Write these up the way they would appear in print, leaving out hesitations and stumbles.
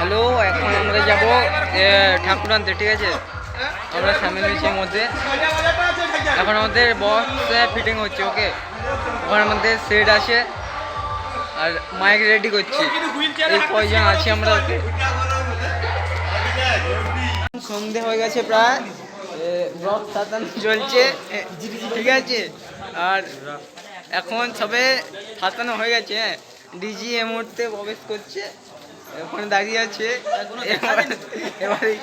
Hello, এখন আমরা যাব ঠাকুর আনতে। ঠিক আছে, আমরা সামনে নিচের মধ্যে এখন আমাদের বক্স ফিটিং হচ্ছে। ওকে, ওখানে আমাদের সেট আছে আর মাইক রেডি করছি। এই কয়জন আছি আমরা। ওকে, সন্ধে হয়ে গেছে প্রায়, ব্লক সাতানো চলছে। ঠিক আছে, আর এখন সবে সাতানো হয়ে গেছে। হ্যাঁ, ডিজি এই মুহূর্তে প্রবেশ করছে, ওখানে দাঁড়িয়ে আছে। এবারে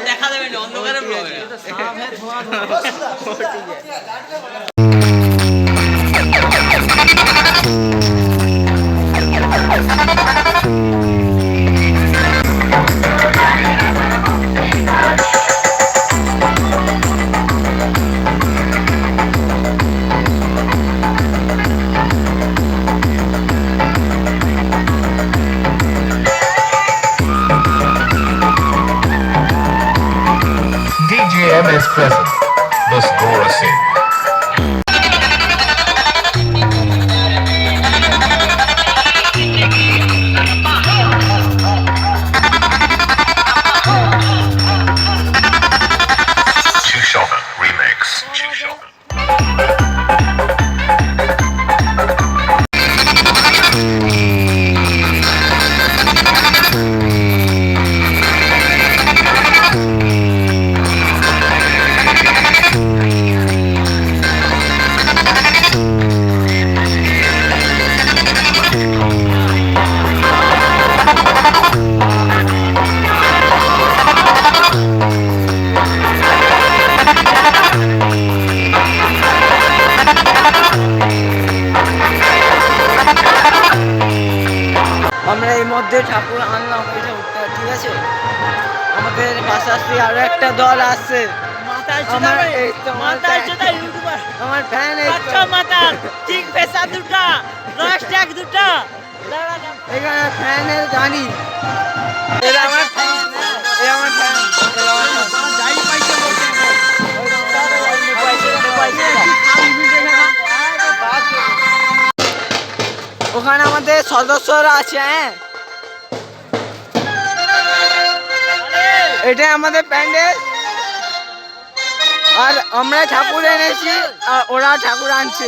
দেখা যাবে না, অন্ধকারে DJM is present. Let's go sing. Shonen remix. আমরা এই মধ্যে ঠাকুর আনলাম। ঠিক আছে, আমাদের পাশাপাশি আরো একটা দল আসছে। আমার ফ্যান এখানে ফ্যানের গাড়ি। ওখানে আমাদের সদস্যরা আছে। হ্যাঁ, এটাই আমাদের প্যান্ডেল, আর আমরা ঠাকুর এনেছি আর ওরা ঠাকুর আনছে।